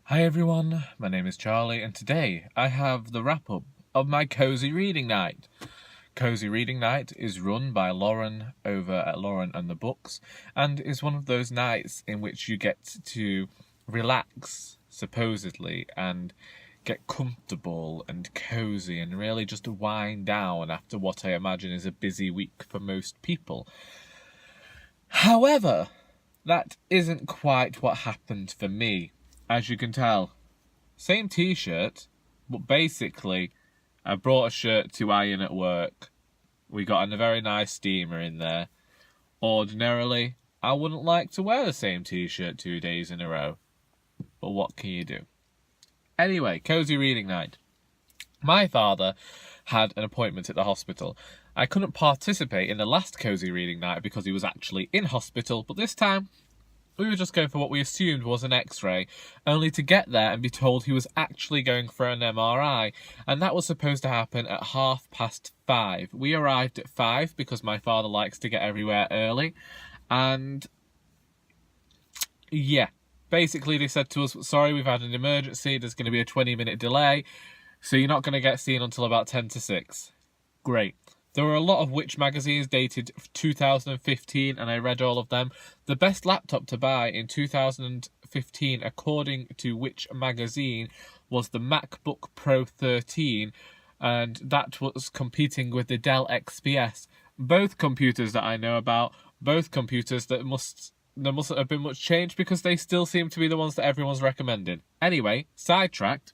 Hi everyone, my name is Charlie and today I have the wrap-up of my Cosy Reading Night. Cosy Reading Night is run by Lauren over at Lauren and the Books and is one of those nights in which you get to relax, supposedly, and get comfortable and cozy and really just wind down after what I imagine is a busy week for most people. However, that isn't quite what happened for me. As you can tell, same t-shirt, but basically I brought a shirt to iron at work. We got a very nice steamer in there. Ordinarily, I wouldn't like to wear the same t-shirt 2 days in a row. But what can you do? Anyway, Cosy Reading Night. My father had an appointment at the hospital. I couldn't participate in the last Cosy Reading Night because he was actually in hospital, but this time we were just going for what we assumed was an x-ray, only to get there and be told he was actually going for an MRI, and that was supposed to happen at 5:30. We arrived at 5 because my father likes to get everywhere early, and yeah, basically they said to us, sorry, we've had an emergency, there's going to be a 20-minute delay, so you're not going to get seen until about 10 to 6. Great. There were a lot of Witch magazines dated 2015, and I read all of them. The best laptop to buy in 2015, according to Witch magazine, was the MacBook Pro 13, and that was competing with the Dell XPS. Both computers that I know about, both computers that there mustn't have been much change because they still seem to be the ones that everyone's recommending. Anyway, sidetracked.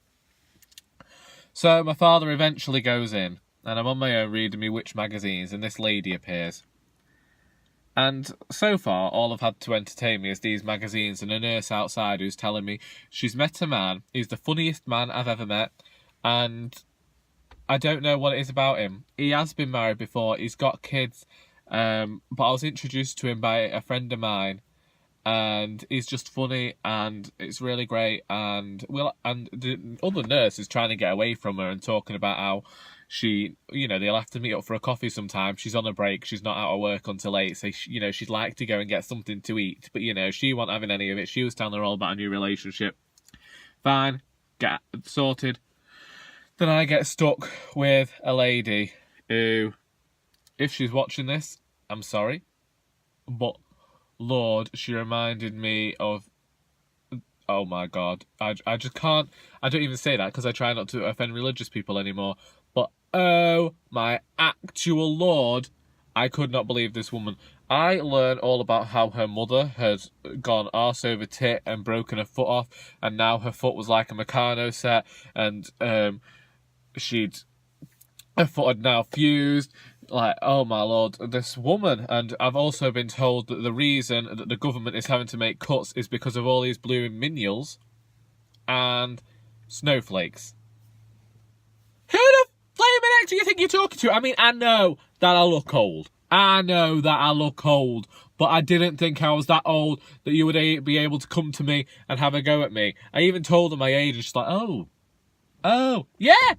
So my father eventually goes in, and I'm on my own reading me Witch magazines, and this lady appears. And so far, all I've had to entertain me is these magazines and a nurse outside who's telling me she's met a man, he's the funniest man I've ever met, and I don't know what it is about him. He has been married before, he's got kids, but I was introduced to him by a friend of mine, and he's just funny, and it's really great, and the other nurse is trying to get away from her and talking about how she, they'll have to meet up for a coffee sometime. She's on a break. She's not out of work until 8. So, she'd like to go and get something to eat. But, she wasn't having any of it. She was telling her all about a new relationship. Fine. Get sorted. Then I get stuck with a lady who, if she's watching this, I'm sorry. But, Lord, she reminded me of... Oh, my God. I just can't... I don't even say that because I try not to offend religious people anymore. But, oh my actual Lord, I could not believe this woman. I learned all about how her mother had gone arse over tit and broken her foot off, and now her foot was like a Meccano set, and her foot had now fused. Like, oh my Lord, this woman. And I've also been told that the reason that the government is having to make cuts is because of all these blue minions and snowflakes. Who the flaming heck do you think you're talking to? I mean, I know that I look old. But I didn't think I was that old that you would be able to come to me and have a go at me. I even told her my age, and she's like, oh, yeah,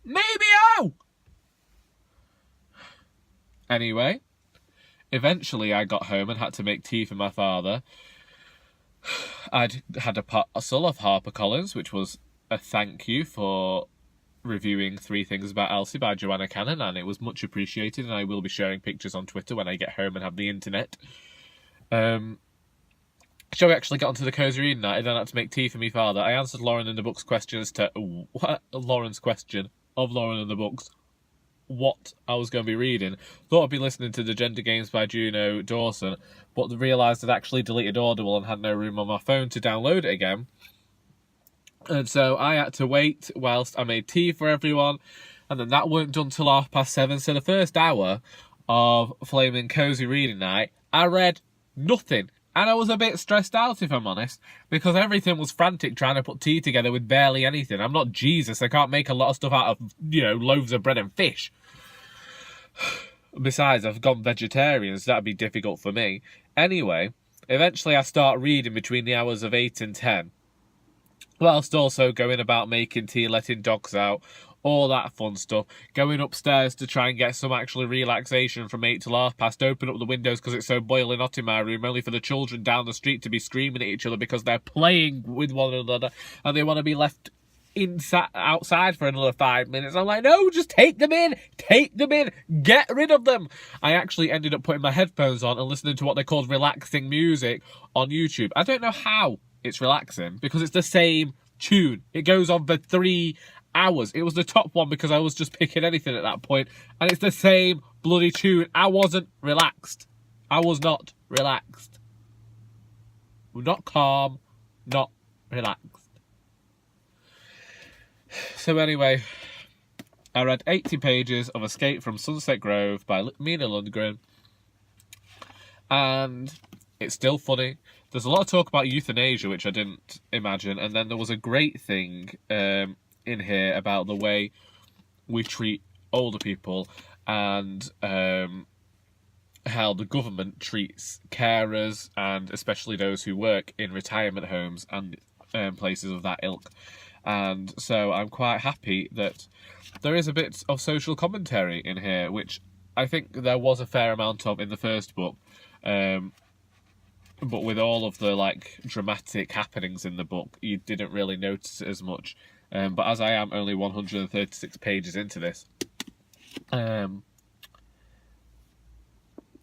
maybe, oh. Anyway, eventually I got home and had to make tea for my father. I'd had a parcel of HarperCollins, which was a thank you for reviewing 3 Things About Elsie by Joanna Cannon, and it was much appreciated, and I will be sharing pictures on Twitter when I get home and have the internet. Shall we actually get onto the Cosy Reading Night? I then had to make tea for me father. I answered Lauren in the Books questions to... Lauren's question of Lauren in the Books. What I was going to be reading. Thought I'd be listening to The Gender Games by Juno Dawson, but realised I'd actually deleted Audible and had no room on my phone to download it again. And so I had to wait whilst I made tea for everyone, and then that weren't done till 7:30. So the first hour of flaming Cosy Reading Night, I read nothing. And I was a bit stressed out, if I'm honest, because everything was frantic trying to put tea together with barely anything. I'm not Jesus, I can't make a lot of stuff out of, loaves of bread and fish. Besides, I've gone vegetarian, so that'd be difficult for me. Anyway, eventually I start reading between the hours of 8 and 10. Whilst also going about making tea, letting dogs out, all that fun stuff. Going upstairs to try and get some actual relaxation from 8 till 8:30. Open up the windows because it's so boiling hot in my room, only for the children down the street to be screaming at each other because they're playing with one another and they want to be left outside for another 5 minutes. I'm like, no, just take them in, get rid of them. I actually ended up putting my headphones on and listening to what they called relaxing music on YouTube. I don't know how it's relaxing because it's the same tune. It goes on for 3 hours. It was the top one because I was just picking anything at that point, and it's the same bloody tune. I wasn't relaxed. I was not relaxed. Not calm, not relaxed. So anyway, I read 80 pages of Escape from Sunset Grove by Mina Lundgren, and it's still funny. There's a lot of talk about euthanasia, which I didn't imagine, and then there was a great thing in here about the way we treat older people and how the government treats carers and especially those who work in retirement homes and places of that ilk. And so I'm quite happy that there is a bit of social commentary in here, which I think there was a fair amount of in the first book. But with all of the dramatic happenings in the book, you didn't really notice it as much. But as I am only 136 pages into this,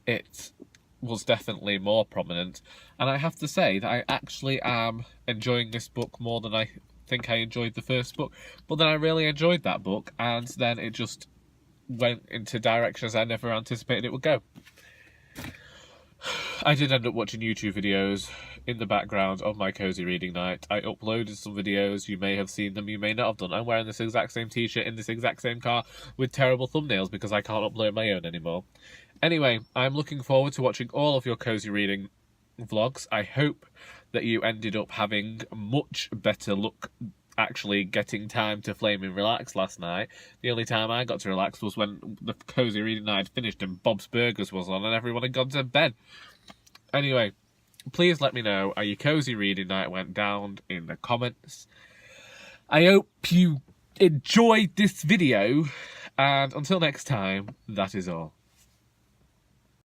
it was definitely more prominent. And I have to say that I actually am enjoying this book more than I think I enjoyed the first book. But then I really enjoyed that book, and then it just went into directions I never anticipated it would go. I did end up watching YouTube videos in the background of my cozy reading night. I uploaded some videos. You may have seen them, you may not have done. I'm wearing this exact same t-shirt in this exact same car with terrible thumbnails because I can't upload my own anymore. Anyway, I'm looking forward to watching all of your cozy reading vlogs. I hope that you ended up having much better luck actually getting time to flame and relax last night. The only time I got to relax was when the cozy reading night had finished and Bob's Burgers was on and everyone had gone to bed. Anyway, please let me know how your cozy reading night went down in the comments. I hope you enjoyed this video, and until next time, that is all.